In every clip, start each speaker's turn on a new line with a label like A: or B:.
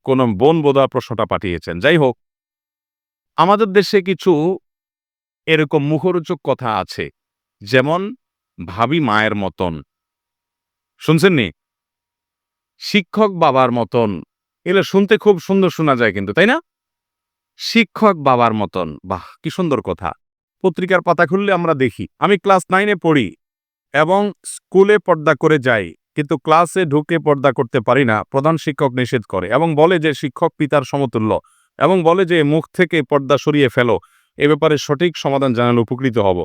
A: কোন বোন বোধহয় প্রশ্নটা পাঠিয়েছেন। যাই হোক, আমাদের দেশে কিছু এরকম মুখরোচক কথা আছে। যেমন ভাবি মায়ের মতন। শুনছেননি? শিক্ষক বাবার মতন। এগুলো শুনতে খুব সুন্দর শোনা যায় কিন্তু, তাই না? শিক্ষক বাবার মতন। বাহ! কি সুন্দর কথা। পত্রিকার পাতা খুললে আমরা দেখি। আমি ক্লাস 9 এ পড়ি এবং স্কুলে পর্দা করে যাই। কিন্তু ক্লাসে ঢুকে পর্দা করতে পারি না। প্রধান শিক্ষক নিষেধ করে এবং বলে যে শিক্ষক পিতার সমতুল্য এবং বলে যে মুখ থেকে পর্দা সরিয়ে ফেলো। এ ব্যাপারে সঠিক সমাধান জানালে উপকৃত হব।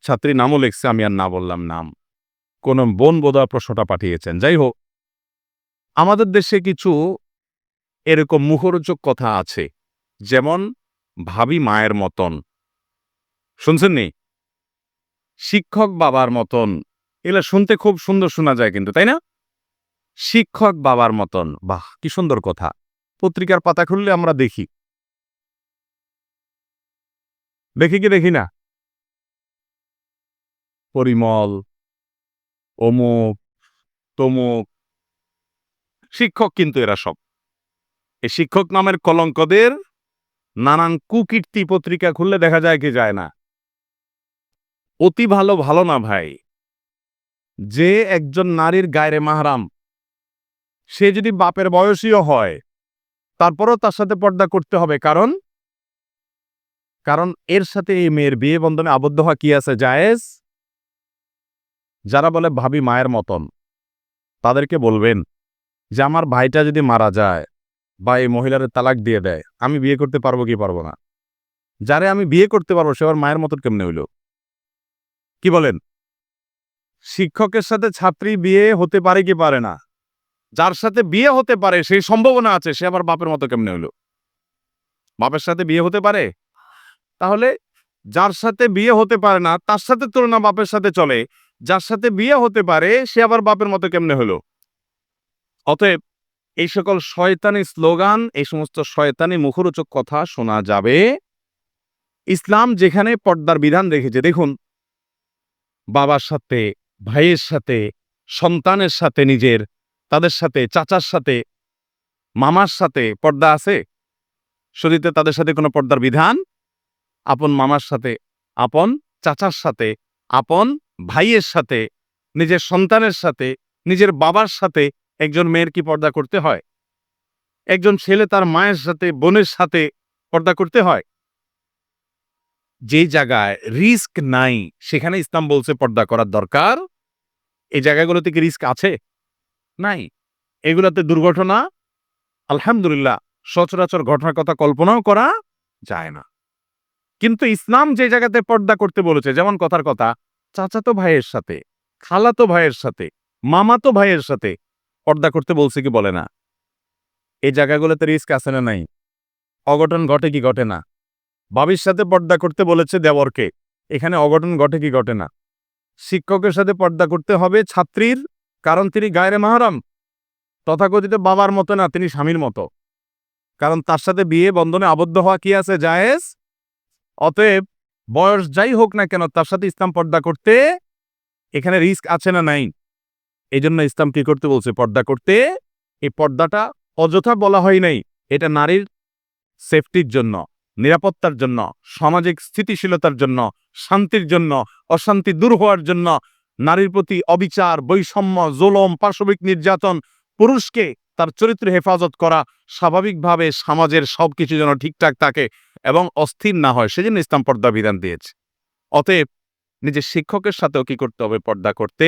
A: ছাত্রীর নামও লিখছে, আমি আর না বললাম নাম। কোন বোন বোধহয় প্রশ্নটা পাঠিয়েছেন। যাই হোক, আমাদের দেশে কিছু এরকম মুখরোচক কথা আছে। যেমন ভাবি মায়ের মতন। শুনছেননি? শিক্ষক বাবার মতন। এগুলা শুনতে খুব সুন্দর শোনা যায় কিন্তু, তাই না? শিক্ষক বাবার মতন। বাহ! কি সুন্দর কথা। পত্রিকার পাতা খুললে আমরা দেখি। দেখি কি দেখি না? পরিমল, অমুক, তমুক। শিক্ষক কিন্তু এরা সব। এই শিক্ষক নামের কলঙ্কদের নানান কুকীর্তি পত্রিকা খুললে দেখা যায় কি যায় না? অতি ভালো, ভালো না ভাই। যে একজন নারীর গায়রে মাহরাম, সে যদি বাপের বয়সীও হয়, তারপরেও তার সাথে পর্দা করতে হবে। কারণ এর সাথে এই মেয়ের বিয়ে বন্ধনে আবদ্ধ হওয়া কি আছে? জায়েজ? যারা বলে ভাবি মায়ের মতন, তাদেরকে বলবেন যে আমার ভাইটা যদি মারা যায় বা এই মহিলার তালাক দিয়ে দেয়, আমি বিয়ে করতে পারবো কি পারবো না? যারে আমি বিয়ে করতে পারবো সে আবার মায়ের মতন কেমনে হইল? কি বলেন? শিক্ষকের সাথে ছাত্রী বিয়ে হতে পারে কি পারে না? যার সাথে বিয়ে হতে পারে সেই সম্ভাবনা আছে, সে আবার বাপের মতো কেমনে হইল? বাপের সাথে বিয়ে হতে পারে? তাহলে যার সাথে বিয়ে হতে পারে না তার সাথে তুলনা বাপের সাথে চলে, যার সাথে বিয়ে হতে পারে সে আবার বাপের মতো কেমনে হলো? অতএব এই সকল শয়তানি স্লোগান, এই সমস্ত শয়তানি মুখরোচক কথা শোনা যাবে। ইসলাম যেখানে পর্দার বিধান রেখেছে, দেখুন, বাবার সাথে, ভাইয়ের সাথে, সন্তানের সাথে, নিজের তাদের সাথে, চাচার সাথে, মামার সাথে পর্দা আছে? শরীয়তে তাদের সাথে কোনো পর্দার বিধান? আপন মামার সাথে, আপন চাচার সাথে, আপন ভাইয়ের সাথে, নিজের সন্তানের সাথে, নিজের বাবার সাথে একজন মেয়ের কি পর্দা করতে হয়? একজন ছেলে তার মায়ের সাথে, বোনের সাথে পর্দা করতে হয়? যে জায়গায় রিস্ক নাই সেখানে ইসলাম বলছে পর্দা করার দরকার। এই জায়গাগুলোতে কি রিস্ক আছে? নাই। এগুলাতে দুর্ঘটনা আলহামদুলিল্লাহ সচরাচর ঘটনার কথা কল্পনাও করা যায় না। কিন্তু ইসলাম যে জায়গাতে পর্দা করতে বলেছে, যেমন কথার কথা, চাচাতো ভাইয়ের সাথে, খালাতো ভাইয়ের সাথে, মামাতো ভাইয়ের সাথে পর্দা করতে বলছে কি বলে না? এই জায়গাগুলোতে রিস্ক আছে না নাই? অঘটন ঘটে কি ঘটে না? ভাবির সাথে পর্দা করতে বলেছে দেবরকে, এখানে অঘটন ঘটে কি ঘটে না? শিক্ষকের সাথে পর্দা করতে হবে ছাত্রীর, কারণ তিনি গায়রে মাহরাম, তথাকথিত বাবার মতো না, তিনি স্বামীর মতো, কারণ তার সাথে বিয়ে বন্ধনে আবদ্ধ হওয়া কি আছে? জায়েজ। অতএব বয়স যাই হোক না কেন তার সাথে ইসলাম পর্দা করতে, এখানে রিস্ক আছে না নাই? এই জন্য ইসলাম কি করতে বলছে? পর্দা করতে। এই পর্দাটা অযথা বলা হয় নাই, এটা নারীর সেফটির জন্য, নিরাপত্তার জন্য, সামাজিক স্থিতিশীলতার জন্য, শান্তির জন্য, অশান্তি দূর হওয়ার জন্য, নারীর প্রতি অবিচার, বৈষম্য, জুলুম, পাশবিক নির্যাতন, পুরুষকে তার চরিত্র হেফাজত করা, স্বাভাবিকভাবে সমাজের সবকিছু যেন ঠিকঠাক থাকে এবং অস্থির না হয়, সেজন্য ইসলাম পর্দা বিধান দিয়েছে। অতএব নিজের শিক্ষকের সাথেও কি করতে হবে? পর্দা করতে।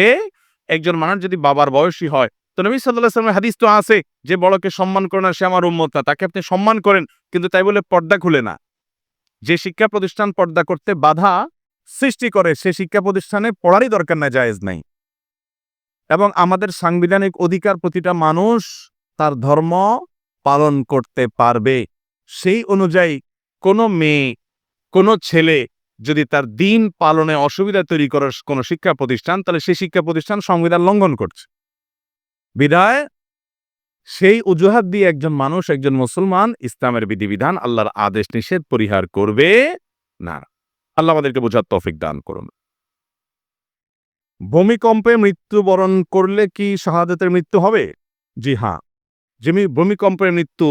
A: একজন মানুষ যদি বাবার বয়সী হয়, তো নবী সাল্লাল্লাহু আলাইহি ওয়াসাল্লামের হাদিস তো আছে যে বড়কে সম্মান করে না সে আমার উম্মত না। তাকে আপনি সম্মান করেন, কিন্তু তাই বলে পর্দা খুলে না। যে শিক্ষা প্রতিষ্ঠান পর্দা করতে বাধা সৃষ্টি করে সে শিক্ষা প্রতিষ্ঠানে পড়ারই দরকার নাই, জায়েজ নাই। এবং আমাদের সাংবিধানিক অধিকার প্রতিটা মানুষ তার ধর্ম পালন করতে পারবে। সেই অনুযায়ী কোনো মেয়ে, কোনো ছেলে যদি তার দিন পালনে অসুবিধা তৈরি করার কোনো শিক্ষা প্রতিষ্ঠান, তাহলে সেই শিক্ষা প্রতিষ্ঠান সংবিধান লঙ্ঘন করছে। বিধায় সেই অজুহাত দিয়ে একজন মানুষ, একজন মুসলমান ইসলামের বিধিবিধান, আল্লাহর আদেশ নিষেধ পরিহার করবে না। আল্লাহ আমাদেরকে বোঝার তৌফিক দান করুন। ভূমিকম্পে মৃত্যুবরণ করলে কি শাহাদাতের মৃত্যু হবে? জি হ্যাঁ। যেমনি ভূমিকম্পের মৃত্যু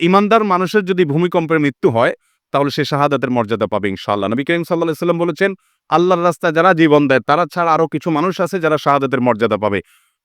A: ইমানদার মানুষের যদি ভূমিকম্পের মৃত্যু হয় তাহলে সে শাহাদাতের মর্যাদা পাবে ইনশাআল্লাহ। নবী করিম সাল্লাল্লাহু আলাইহি ওয়াসাল্লাম বলেছেন, আল্লাহর রাস্তায় যারা জীবন দেয় তারা ছাড়া আরো কিছু মানুষ আছে যারা শাহাদাতের মর্যাদা পাবে।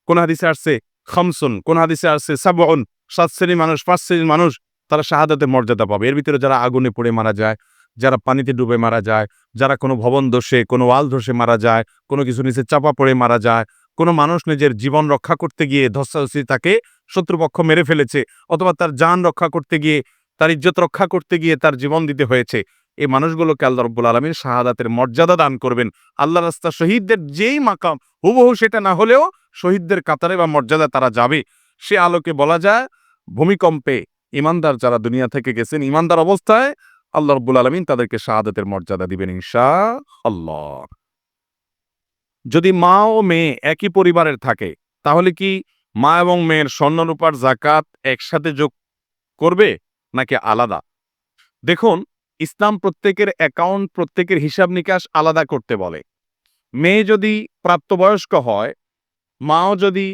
A: কোন হাদিসে আসছে খামসুন, কোন হাদিসে আসছে সাবউন, 7 শ্রেণীর মানুষ, 5 শ্রেণীর মানুষ তারা শাহাদাতের মর্যাদা পাবে। এর ভিতরে যারা আগুনে পুড়ে মারা যায়, যারা পানিতে ডুবে মারা যায়, যারা কোনো ভবন ধসে, কোনো ওয়াল ধসে মারা যায়, কোনো কিছু নিচে চাপা পড়ে মারা যায়, কোনো মানুষ নিজের জীবন রক্ষা করতে গিয়ে ধস্তাধস্তি তাকে শত্রুপক্ষ মেরে ফেলেছে, অথবা তার জান রক্ষা করতে গিয়ে, তার ইজ্জত রক্ষা করতে গিয়ে তার জীবন দিতে হয়েছে, এই মানুষগুলোকে আল্লাহ রাব্বুল আলামিন শাহাদাতের মর্যাদা দান করবেন। আল্লাহ রাস্তা শহীদদের যেই মাকাম হুবহু সেটা না হলেও শহীদদের কাতারে বা মর্যাদা তারা যাবে। সে আলোকে বলা যায় ভূমিকম্পে ইমানদার যারা দুনিয়া থেকে গেছেন ইমানদার অবস্থায় আল্লাহ রাব্বুল আলামিন তাদেরকে শাহাদাতের মর্যাদা দিবেন ইনশাআল্লাহ। যদি মা ও মেয়ে একই পরিবারের থাকে তাহলে কি মা এবং মেয়ের স্বর্ণরূপার যাকাত একসাথে যোগ করবে নাকি আলাদা? দেখুন, ইসলাম প্রত্যেকের অ্যাকাউন্ট, প্রত্যেকের হিসাব নিকাশ আলাদা করতে বলে। মেয়ে যদি প্রাপ্তবয়স্ক হয়, মাও যদি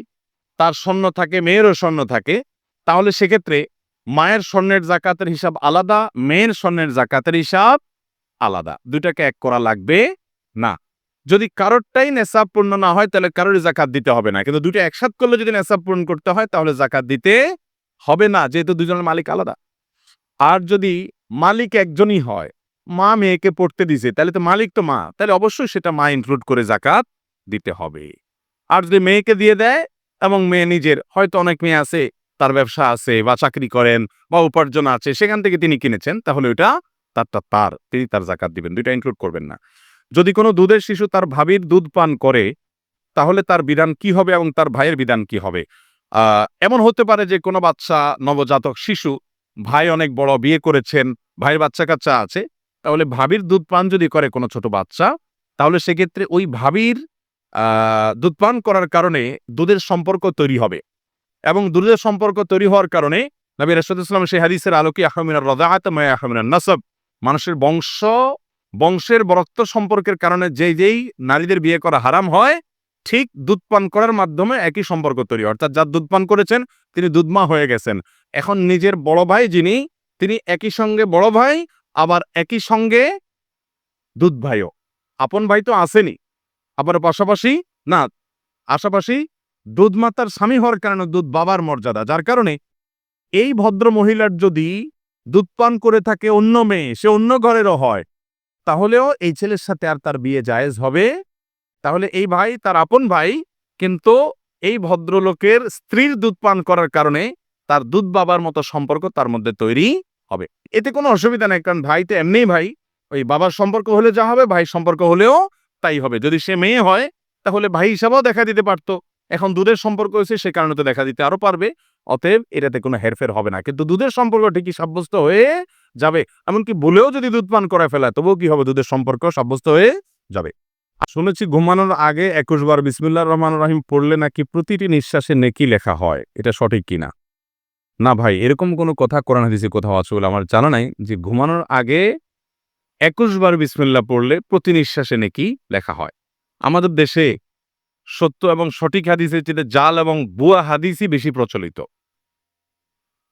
A: তার স্বর্ণ থাকে, মেয়েরও স্বর্ণ থাকে, তাহলে সেক্ষেত্রে মায়ের স্বর্ণের যাকাতের হিসাব আলাদা, মেয়ের স্বর্ণের যাকাতের হিসাব আলাদা। দুটাকে এক করা লাগবে না। যদি কারোরটাই নেশাব পূর্ণ না হয় তাহলে কারোরই যাকাত দিতে হবে না, কিন্তু দুটো একসাথে করলে যদি নেশাব পূরণ করতে হয় তাহলে যাকাত দিতে হবে না, যেহেতু দুজনের মালিক আলাদা। আর যদি মালিক একজনই হয়, মা মেয়েকে পড়তে দিছে, তাহলে তো মালিক তো মা, তাহলে অবশ্যই সেটা মা ইনক্লুড করে যাকাত দিতে হবে। আর যদি মেয়েকে দিয়ে দেয় এবং মেয়ে নিজের, হয়তো অনেক মেয়ে আছে তার ব্যবসা আছে বা চাকরি করেন বা উপার্জন আছে, সেখান থেকে তিনি কিনেছেন, তাহলে ওইটা তিনি তার যাকাত দিবেন, দুইটা ইনক্লুড করবেন না। যদি কোনো দুধের শিশু তার ভাবির দুধ পান করে তাহলে তার বিধান কি হবে এবং তার ভাইয়ের বিধান কি হবে? এমন হতে পারে যে কোনো বাচ্চা, নবজাতক শিশু, ভাই অনেক বড়, বিয়ে করেছেন, ভাইয়ের বাচ্চা কাচ্চা আছে, তাহলে ভাবির দুধ পান যদি করে কোনো ছোট বাচ্চা, তাহলে সেক্ষেত্রে ওই ভাবির দুধ পান করার কারণে দুধের সম্পর্ক তৈরি হবে, এবং দুধের সম্পর্ক তৈরি হওয়ার কারণে নবী রাসূলুল্লাহ সাল্লাল্লাহু আলাইহি ওয়াসাল্লাম সেই হাদিসের আলোকে আহমিনার রাযাআত মা আহমিনান নাসাব, মানুষের বংশের বরত্ব সম্পর্কের কারণে যেই নারীদের বিয়ে করা হারাম হয়, ঠিক দুধ পান করার মাধ্যমে একই সম্পর্ক তৈরি, অর্থাৎ যার দুধ পান করেছেন তিনি দুধমা হয়ে গেছেন। এখন নিজের বড় ভাই যিনি, তিনি একই সঙ্গে বড় ভাই, আবার একই সঙ্গে দুধ ভাইও। আপন ভাই তো আসেনি, আবার পাশাপাশি না, আশাপাশি দুধ মাতার স্বামী হওয়ার কারণে দুধ বাবার মর্যাদা, যার কারণে এই ভদ্র মহিলার যদি দুধ পান করে থাকে অন্য মেয়ে, সে অন্য ঘরেরও হয়, তাহলেও এই ছেলের সাথে আর তার বিয়ে জায়েজ হবে। তাহলে এই ভাই তার আপন ভাই, কিন্তু এই ভদ্রলোকের স্ত্রীর দুধ পান করার কারণে তার দুধ বাবার মতো সম্পর্ক তার মধ্যে তৈরি হবে। এতে কোনো অসুবিধা নেই, কারণ ভাই তো এমনিই ভাই, ওই বাবার সম্পর্ক হলে যা হবে ভাই সম্পর্ক হলেও তাই হবে। যদি সে মেয়ে হয় তাহলে ভাই হিসাবেও দেখা দিতে পারতো, এখন দুধের সম্পর্ক হয়েছে সে কারণে তো দেখা দিতে আরো পারবে। অতএব এটাতে কোনো হেরফের হবে না, কিন্তু দুধের সম্পর্ক ঠিকই সাব্যস্ত হয়ে যাবে। এমনকি বলেও যদি দুধ পান করে ফেলায় তবুও কি হবে, দুধের সম্পর্ক সাব্যস্ত হয়ে যাবে। শুনেছি ঘুমানোর আগে 21 বার বিসমিল্লাহির রহমানির রহিম পড়লে নাকি প্রতিটি নিঃশ্বাসে নেকি লেখা হয়, এটা সঠিক কিনা? না ভাই, এরকম কোনো কথা কোরআন হাদিসে কোথাও আছে বলে আমার জানা নাই যে ঘুমানোর আগে 21 বার বিসমিল্লাহ পড়লে প্রতি নিঃশ্বাসে নেকি লেখা হয়। আমাদের দেশে সত্য এবং সঠিক হাদিসের চেয়ে জাল এবং ভুয়া হাদিসই বেশি প্রচলিত,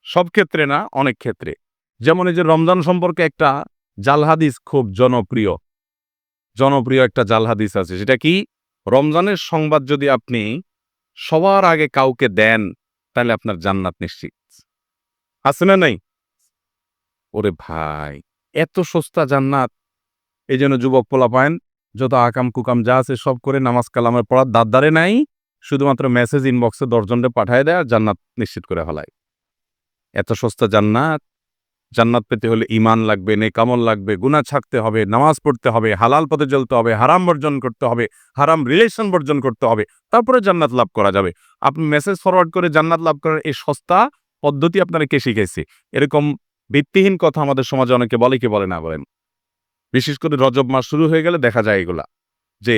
A: সব ক্ষেত্রে না, অনেক ক্ষেত্রে। যেমন এই যে রমজান সম্পর্কে একটা জাল হাদিস খুব জনপ্রিয় একটা জাল হাদিস আছে, সেটা কি, রমজানের সংবাদ যদি আপনি সবার আগে কাউকে দেন তাহলে আপনার জান্নাত নিশ্চিত। আছে না নাই? ওরে ভাই, এত সস্তা জান্নাত! এই জন্য যুবক পোলাপাইন যত আকাম কুকাম যা আছে সব করে নামাজ কালামের পড়ার দাঁড়ে নাই, শুধুমাত্র মেসেজ ইনবক্সে 10 জনকে পাঠায় দেয় আর জান্নাত নিশ্চিত করে ফেলায়। এত সস্তা জান্নাত! জান্নাত পেতে হলে ঈমান লাগবে, নেক আমল লাগবে, গুনাহ ছাড়তে হবে, নামাজ পড়তে হবে, হালাল পথে চলতে হবে, হারাম বর্জন করতে হবে, হারাম রিলেশন বর্জন করতে হবে, তারপরে জান্নাত লাভ করা যাবে। আপনি মেসেজ ফরওয়ার্ড করে জান্নাত লাভ করার এই সস্তা পদ্ধতি আপনারা কে শিখাইছে? এরকম ভিত্তিহীন কথা আমাদের সমাজে অনেকে বলে, কি বলে না বলেন? বিশেষ করে রজব মাস শুরু হয়ে গেলে দেখা যায় এগুলা, যে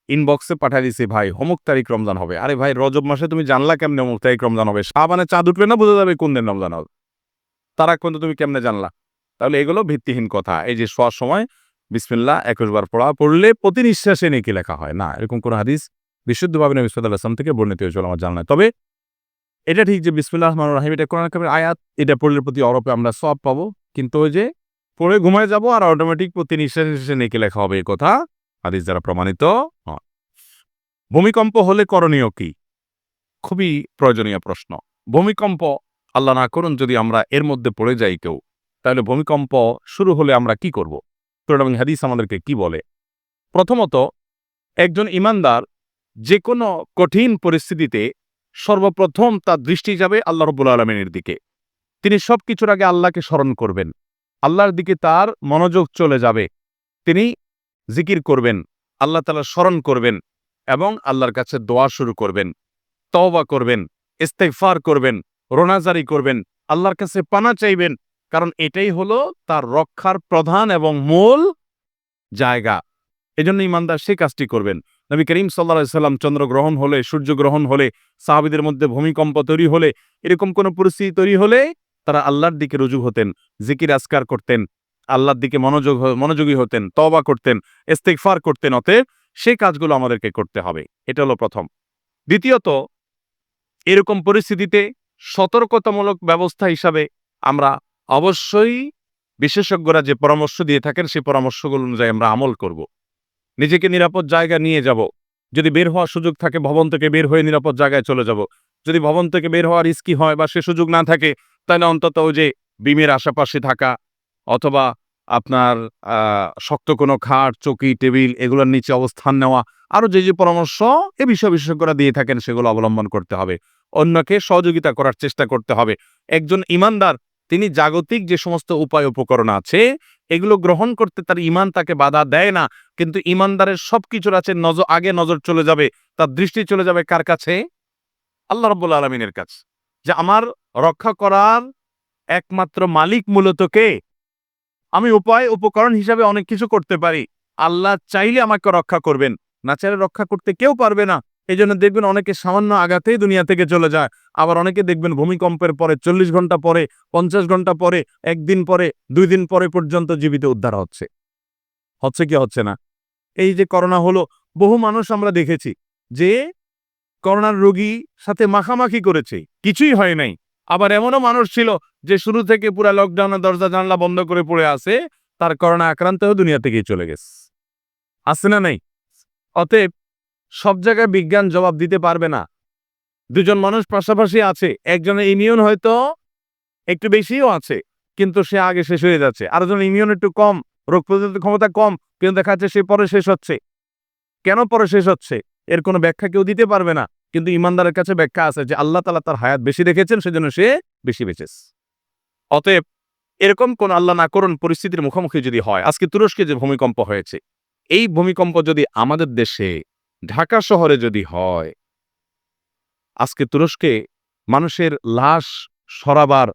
A: ইনবক্সে পাঠিয়ে দিছে, ভাই অমুক তারিখ রমজান হবে। আরে ভাই, রজব মাসে তুমি জানলা কেমনে অমুক তারিখ রমজান হবে? শাবানে চাঁদ উঠবে না, বোঝা যাবে কোন দিন রমজান হবে? তার আগ পর্যন্ত তুমি কেমনে জানলা? তাহলে এগুলো ভিত্তিহীন কথা। এই যে শোয়ার সময় বিসমিল্লাহ 21 বার পড়লে প্রতি নিঃশ্বাসে নেকি লেখা হয় না, এরকম কোন হাদিস বিশুদ্ধভাবে নবী সাল্লাল্লাহু আলাইহি ওয়াসাল্লাম থেকে বর্ণিত হয়েছিল আমার জানা নাই। তবে এটা ঠিক যে বিসমিল্লাহির রহমানির রহিম এটা কোরআন কারিমের আয়াত, এটা পড়লে প্রতি অরপে আমরা সওয়াব পাবো, কিন্তু ওই যে পড়ে ঘুমায় যাবো আর অটোমেটিক প্রতি নিঃশ্বাসে নিঃশ্বাসে নেকি লেখা হবে, এই কথা হাদিস দ্বারা প্রমাণিত নয়। ভূমিকম্প হলে করণীয় কি? খুবই প্রয়োজনীয় প্রশ্ন। ভূমিকম্প আল্লাহ না করুন যদি আমরা এর মধ্যে পড়ে যাই কেউ, তাহলে ভূমিকম্প শুরু হলে আমরা কি করব? কোরআন এবং হাদিস আমাদেরকে কি বলে? প্রথমত, একজন ঈমানদার যে কোনো কঠিন পরিস্থিতিতে সর্বপ্রথম তার দৃষ্টি যাবে আল্লাহ রাব্বুল আলামিনের দিকে। তিনি সবকিছুর আগে আল্লাহকে স্মরণ করবেন, আল্লাহর দিকে তার মনোযোগ চলে যাবে। তিনি জিকির করবেন, আল্লাহ তাআলা স্মরণ করবেন এবং আল্লাহর কাছে দোয়া শুরু করবেন, তওবা করবেন, ইস্তেগফার করবেন, রোনাজারি করবেন, আল্লাহর কাছে পানা চাইবেন, কারণ এটাই হলো তার রক্ষার প্রধান এবং মূল জায়গা। এজন্য ঈমানদার সেই কাজটি করবেন। নবী করিম সাল্লাল্লাহু আলাইহি সাল্লাম চন্দ্রগ্রহণ হলে, সূর্যগ্রহণ হলে, সাহাবীদের মধ্যে ভূমিকম্প তৈরি হলে, এরকম কোনো পরিস্থিতি তৈরি হলে তারা আল্লাহর দিকে রুজু হতেন, জিকির আজকার করতেন, আল্লাহর দিকে মনোযোগী হতেন, তওবা করতেন, ইস্তেগফার করতেন। অতএব সেই কাজগুলো আমাদেরকে করতে হবে। এটা হলো প্রথম। দ্বিতীয়ত, এরকম পরিস্থিতিতে সতর্কতামূলক ব্যবস্থা হিসাবে আমরা অবশ্যই বিশেষজ্ঞরা যে পরামর্শ দিয়ে থাকেন সেই পরামর্শগুলো অনুযায়ী আমরা আমল করব। নিজেকে নিরাপদ জায়গায় নিয়ে যাব। যদি বের হওয়ার সুযোগ থাকে ভবন থেকে বের হয়ে নিরাপদ জায়গায় চলে যাব। যদি ভবন থেকে বের হওয়ার রিস্কি হয় বা সে সুযোগ না থাকে, তাহলে অন্তত ওই যে বিমের আশেপাশে থাকা অথবা আপনার শক্ত কোনো খাট, চৌকি, টেবিল এগুলোর নিচে অবস্থান নেওয়া, আরো যে পরামর্শ এ বিষয়ে বিশেষজ্ঞরা দিয়ে থাকেন সেগুলো অবলম্বন করতে হবে। অন্যকে সহযোগিতা করার চেষ্টা করতে হবে। একজন ঈমানদার তিনি জাগতিক যে সমস্ত উপায় উপকরণ আছে এগুলো গ্রহণ করতে তার ঈমান তাকে বাধা দেয় না, কিন্তু ঈমানদারের সবকিছুর আছে আগে নজর চলে যাবে, তার দৃষ্টি চলে যাবে কার কাছে? আল্লাহ রাব্বুল আলামিনের কাছে। যে আমার রক্ষা করার একমাত্র মালিক মূলত কে? আমি উপায় উপকরণ হিসাবে অনেক কিছু করতে পারি, আল্লাহ চাইলে আমাকে রক্ষা করবেন, না চাইলে রক্ষা করতে কেউ পারবে না। এই জন্য দেখবেন অনেকে সামান্য আঘাতেই দুনিয়া থেকে চলে যায়, আবার অনেকে দেখবেন ভূমিকম্পের পরে 40 ঘন্টা পরে, 50 ঘন্টা পরে, একদিন পরে, 2 দিন পরে পর্যন্ত জীবিত উদ্ধার হচ্ছে। হচ্ছে কি হচ্ছে না? এই যে করোনা হলো, বহু মানুষ আমরা দেখেছি যে করোনার রোগী সাথে মাখামাখি করেছে, কিছুই হয় নাই। আবার এমনও মানুষ ছিল যে শুরু থেকে পুরা লকডাউনে দরজা জানলা বন্ধ করে পড়ে আছে, তার করোনা আক্রান্ত হয়ে দুনিয়া থেকেই চলে গেছে। আছে না নাই? অতএব সব জায়গায় বিজ্ঞান জবাব দিতে পারবে না। দুজন মানুষ পাশাপাশি আছে, একজনের ইমিউন হয়তো একটু বেশিও আছে, কিন্তু সে আগে শেষ হয়ে যাচ্ছে। আরেকজনের ইমিউন একটু কম, রোগ প্রতিরোধ ক্ষমতা কম, কিন্তু দেখা যাচ্ছে সে পরে শেষ হচ্ছে। কেন পরে শেষ হচ্ছে এর কোনো ব্যাখ্যা কেউ দিতে পারবে না, কিন্তু ঈমানদারের কাছে ব্যাখ্যা আছে যে আল্লাহ তাআলা তার হায়াত বেশি রেখেছেন, সেজন্য সে বেশি বেঁচেছে। অতএব এরকম কোন আল্লাহ না করুন পরিস্থিতির মুখোমুখি যদি হয়, আজকে তুরস্কে যে ভূমিকম্প হয়েছে, এই ভূমিকম্প যদি আমাদের দেশে ঢাকা শহরে যদি হয়, আজকে তুরস্কে মানুষের লাশ সরাবার